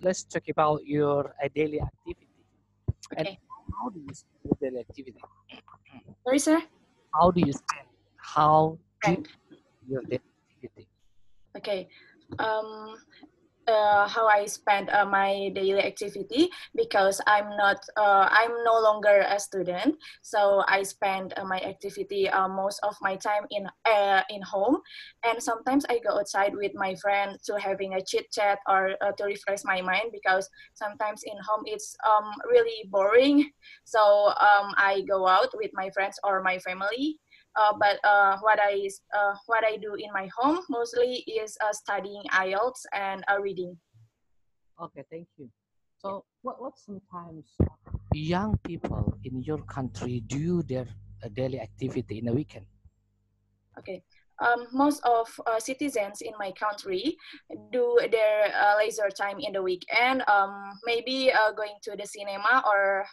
let's talk about your daily activity. And Okay. how do you spend your daily activity? Sorry, sir. How do you spend? How do you And spend your daily activity? okay. Um, how I spend my daily activity because I'm no longer a student, so I spend my activity most of my time in home, and sometimes I go outside with my friend to having a chit chat or to refresh my mind because sometimes in home it's really boring, so I go out with my friends or my family. But what I do in my home mostly is studying IELTS and reading. Okay, thank you. Yeah. So, what sometimes young people in your country do their daily activity in a weekend? Okay. Most of citizens in my country do their leisure time in the weekend. Maybe going to the cinema or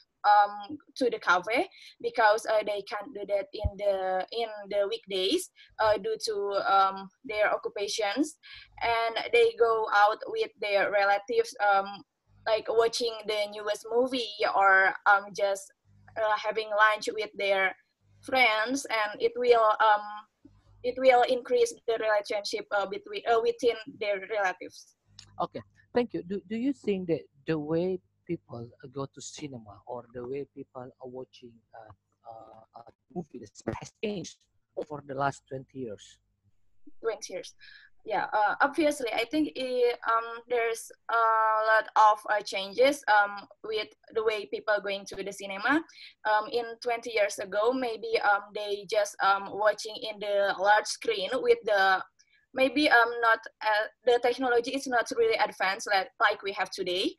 to the cafe because they can't do that in the weekdays due to their occupations, and they go out with their relatives, like watching the newest movie or just having lunch with their friends, and it will increase the relationship within their relatives. Okay, thank you. Do you think that the way people go to cinema or the way people are watching movie has changed over the last 20 years? 20 years. Yeah, obviously, I think there's a lot of changes with the way people going to the cinema. In 20 years ago, maybe they just watching in the large screen with the maybe not the technology is not really advanced like we have today.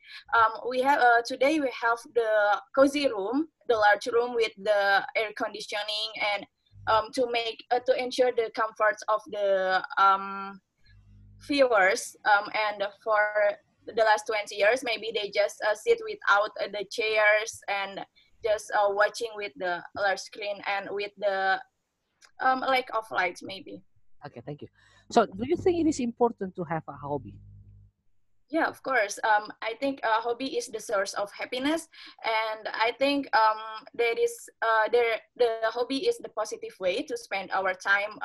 We have today we have the cozy room, the large room with the air conditioning and to ensure the comforts of the viewers, and for the last 20 years maybe they just sit without the chairs and just watching with the large screen and with the lack of lights maybe. Okay, thank you. So, do you think it is important to have a hobby? Yeah, of course. I think hobby is the source of happiness, and I think the hobby is the positive way to spend our time,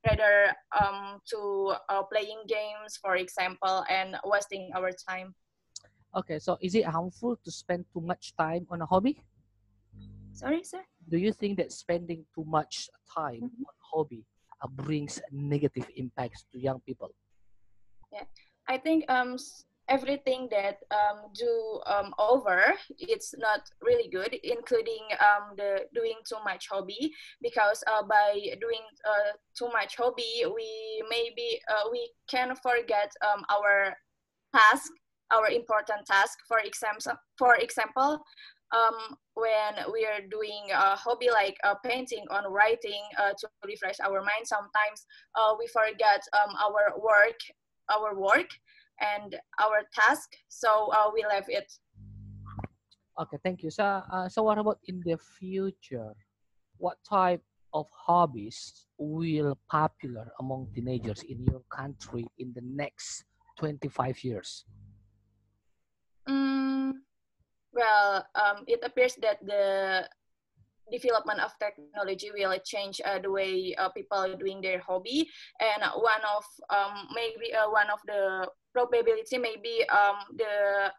rather to playing games, for example, and wasting our time. Okay, so is it harmful to spend too much time on a hobby? Sorry, sir. Do you think that spending too much time Mhm. on hobby brings negative impacts to young people? Yeah, I think everything that do over it's not really good, including the doing too much hobby because by doing too much hobby we can forget our task, our important task. For example, when we are doing a hobby like painting or writing to refresh our mind, sometimes we forget our work and our task, so we left it. Okay, thank you. So what about in the future? What type of hobbies will popular among teenagers in your country in the next 25 years? mm, well, it appears that the development of technology will change the way people are doing their hobby, and one of the probability maybe the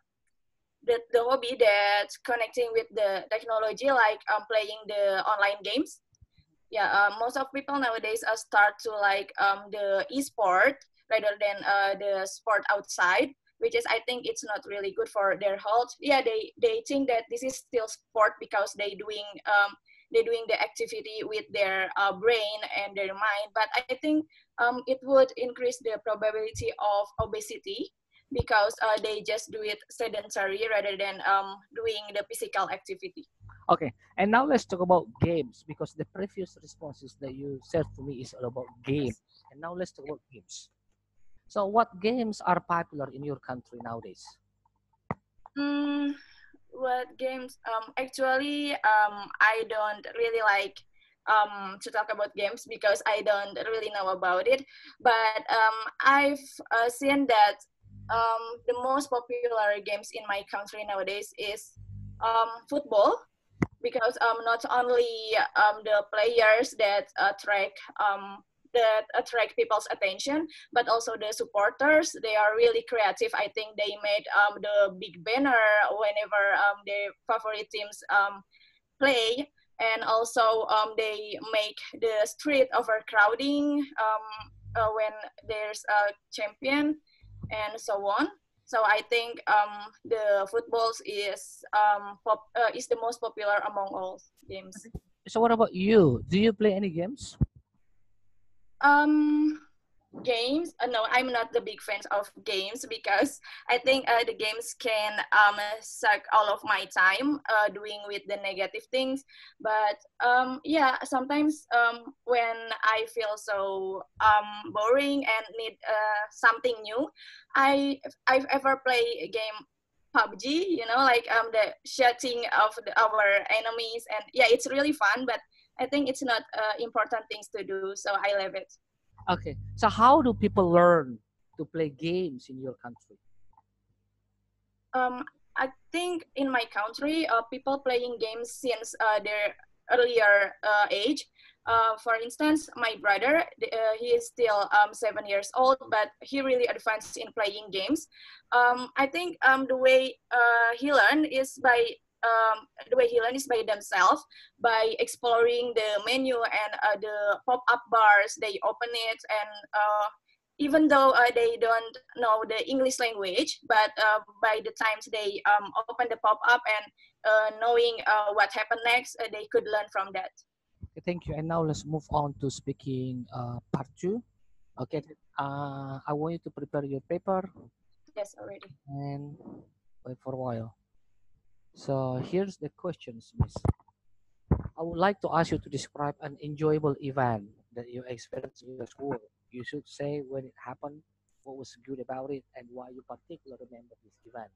hobby that's connecting with the technology, like playing the online games. Yeah, most of people nowadays start to like the e-sport rather than the sport outside, which is, I think, it's not really good for their health. Yeah, they think that this is still sport because they doing the activity with their brain and their mind, but I think it would increase the probability of obesity because they just do it sedentary rather than doing the physical activity. Okay, and now let's talk about games because the previous responses that you said to me is all about games. Yes. And now let's talk about games. So what games are popular in your country nowadays? Mm, what games? Actually, I don't really like to talk about games because I don't really know about it. But I've seen that the most popular games in my country nowadays is football, because not only the players that attract people's attention, but also the supporters. They are really creative. I think they made the big banner whenever their favorite teams play, and also they make the street overcrowding when there's a champion, and so on. So I think the footballs is the most popular among all games. So what about you? Do you play any games? Um, Games, no, I'm not the big fan of games, because I think the games can suck all of my time doing with the negative things. But yeah, sometimes when I feel so boring and need something new, I've ever play a game PUBG, like the shooting of our enemies, and yeah, it's really fun. But I think it's not important things to do, so I love it. Okay. So how do people learn to play games in your country? I think in my country, people playing games since their earlier age. For instance, my brother, he is still 7 years old, but he really advanced in playing games. I think the way he learned is by themselves, by exploring the menu and the pop-up bars. They open it, and even though they don't know the English language, but by the times they open the pop-up and knowing what happened next, they could learn from that. Okay, thank you. And now let's move on to speaking part two. Okay. I want you to prepare your paper Yes, already. and wait for a while. So here's the questions, Miss. I would like to ask you to describe an enjoyable event that you experienced in your school. You should say when it happened, what was good about it, and why you particularly remember this event.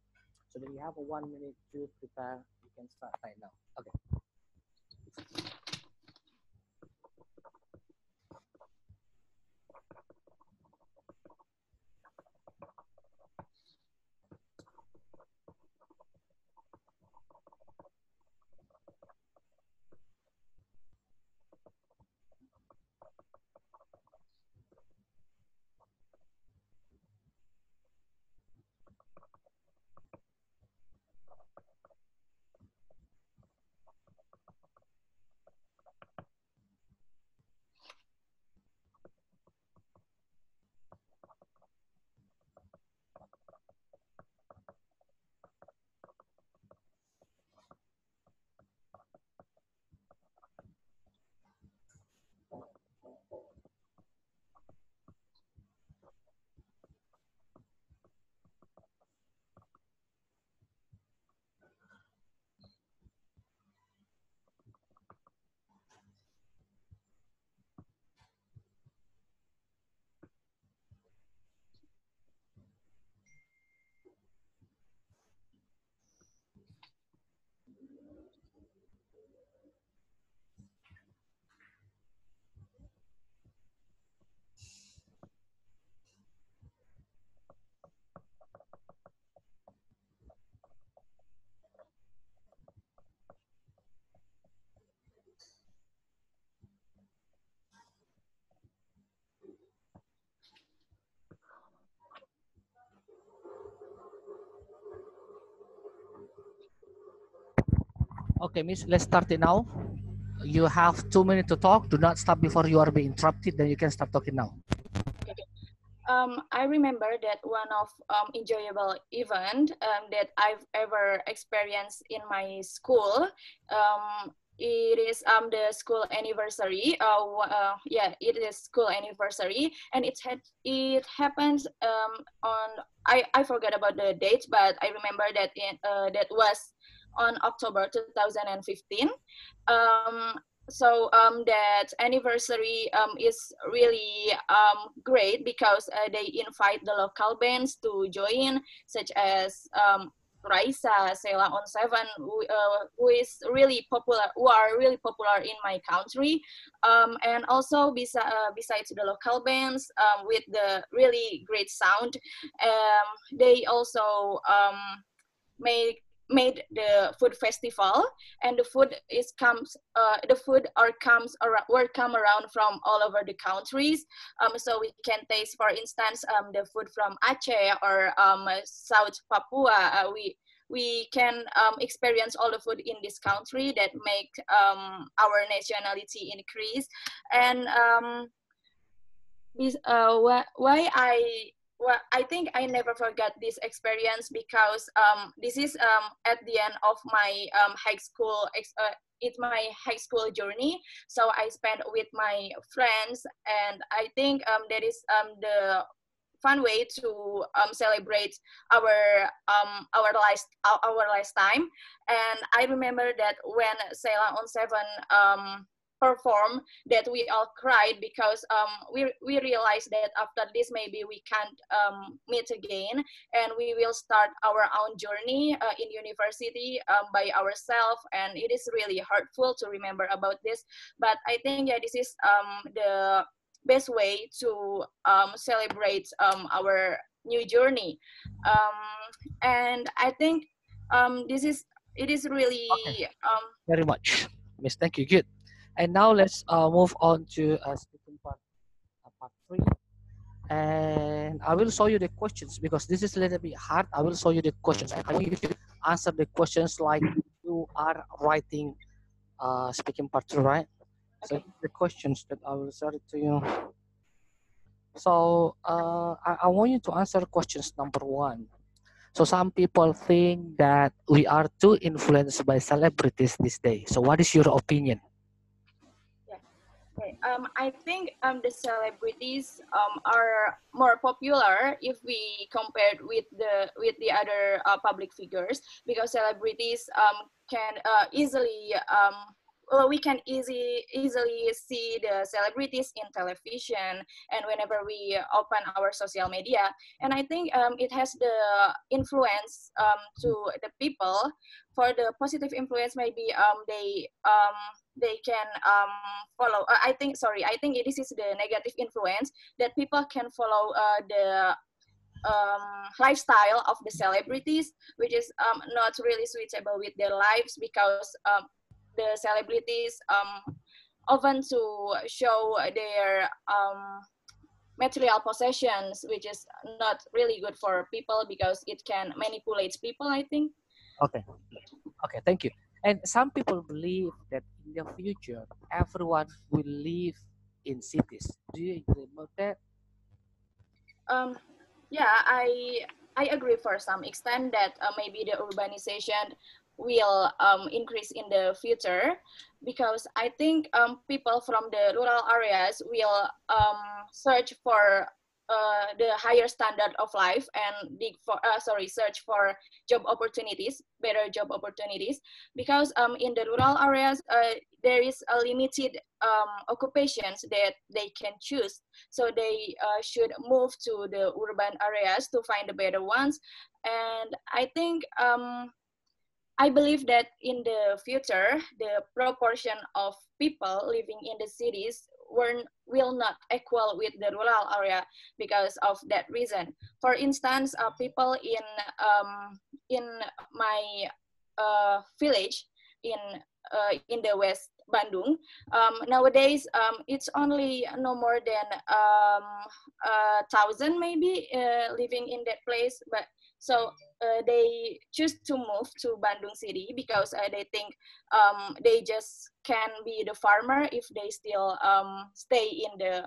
So then you have a 1 minute to prepare. You can start right now. Okay. Okay, Miss, let's start it now. You have 2 minutes to talk. Do not stop before you are being interrupted. Then you can start talking now. Okay. I remember that one of enjoyable event that I've ever experienced in my school. It is the school anniversary. Yeah, it is school anniversary, and it happens on I forgot about the date, but I remember that that was on October 2015. Um, so that anniversary is really great, because they invite the local bands to join, such as Raisa, Sela on Seven, who is really popular, who are really popular in my country, and also besides the local bands with the really great sound, they also make made the food festival, and the food is comes the food are comes around will come around from all over the countries, so we can taste, for instance, the food from Aceh or South Papua. We can experience all the food in this country that make our nationality increase. And this why I think I never forgot this experience, because this is at the end of my high school it's my high school journey. So I spent with my friends, and I think that is the fun way to celebrate our last time. And I remember that when Sela on Seven perform, that we all cried, because we realized that after this maybe we can't meet again, and we will start our own journey in university by ourselves. And it is really hurtful to remember about this, but I think, yeah, this is the best way to celebrate our new journey. And I think it is really Okay, very much, Miss. Thank you. Good. And now let's move on to speaking part three. And I will show you the questions because this is a little bit hard. I will show you the questions, and I want you to answer the questions like you are writing speaking part two, right? So okay. the questions that I will share it to you. So I want you to answer questions number one. So some people think that we are too influenced by celebrities this day. So what is your opinion? Yeah. Okay. I think the celebrities are more popular if we compared with the other public figures, because celebrities can easily well, we can easily see the celebrities in television and whenever we open our social media. And I think it has the influence to the people. For the positive influence, maybe they can follow. I think this is the negative influence, that people can follow the lifestyle of the celebrities, which is not really suitable with their lives, because the celebrities often to show their material possessions, which is not really good for people because it can manipulate people, I think. Okay, okay, thank you. And some people believe that in the future, everyone will live in cities. Do you agree about that? Um, yeah, I agree for some extent that maybe the urbanization will increase in the future, because I think people from the rural areas will search for the higher standard of life, and search for job opportunities, better job opportunities, because in the rural areas there is a limited occupations that they can choose, so they should move to the urban areas to find the better ones. And I think I believe that in the future, the proportion of people living in the cities will not equal with the rural area because of that reason. For instance, people in my village in the West Bandung, nowadays it's only no more than 1,000 maybe living in that place, but so they choose to move to Bandung city because they think they just can be the farmer if they still stay in the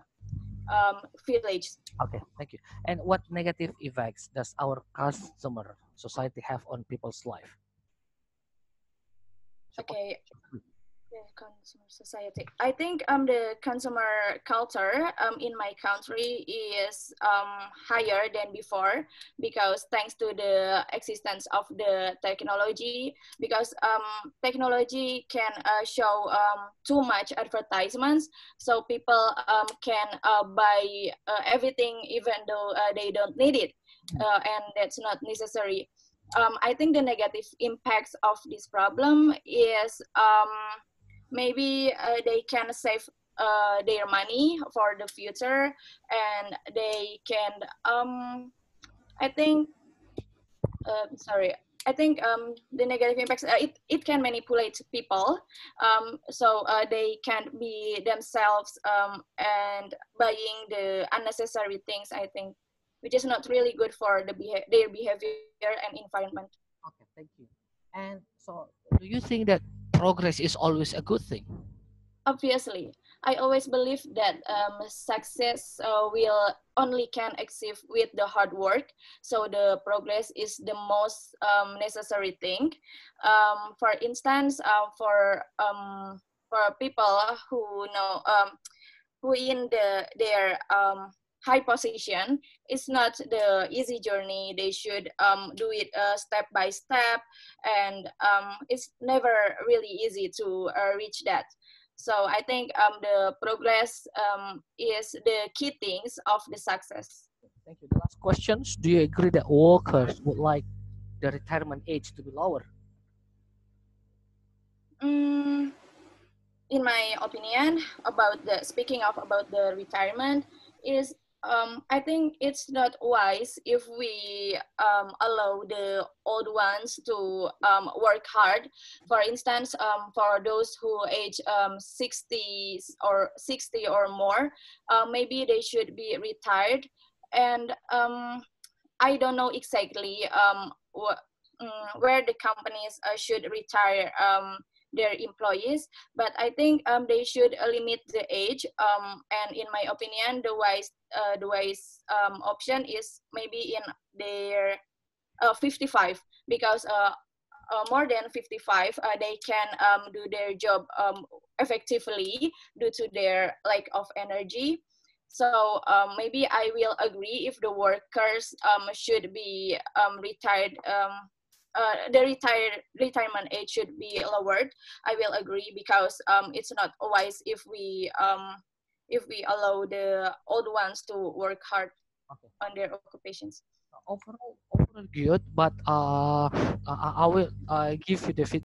village. Okay, thank you. And what negative effects does our customer society have on people's life? Okay, the consumer society. I think the consumer culture in my country is higher than before, because thanks to the existence of the technology, because technology can show too much advertisements, so people can buy everything even though they don't need it, and that's not necessary. I think the negative impacts of this problem is maybe they can save their money for the future, and they can I think sorry. I think the negative impacts it can manipulate people, so they can be themselves and buying the unnecessary things. I think, which is not really good for their behavior and environment. Okay, thank you. And so, do you think that progress is always a good thing? Obviously, I always believe that success will only can achieve with the hard work. So the progress is the most necessary thing. For instance, for people who know who in their high position, it's not the easy journey. They should do it step by step, and it's never really easy to reach that. So I think the progress is the key things of the success. Thank you. The last questions. Do you agree that workers would like the retirement age to be lower? Mm, in my opinion, about the speaking of about the retirement is I think it's not wise if we allow the old ones to work hard. For instance, for those who age 60 or 60 or more, maybe they should be retired. And I don't know exactly where the companies should retire their employees, but I think they should limit the age. And in my opinion, the wise option is maybe in their 55, because more than 55, they can do their job effectively due to their lack of energy. So maybe I will agree if the workers should be retired. The retirement age should be lowered. I will agree, because it's not wise if we allow the old ones to work hard Okay. on their occupations. Overall good, but I will give you the feedback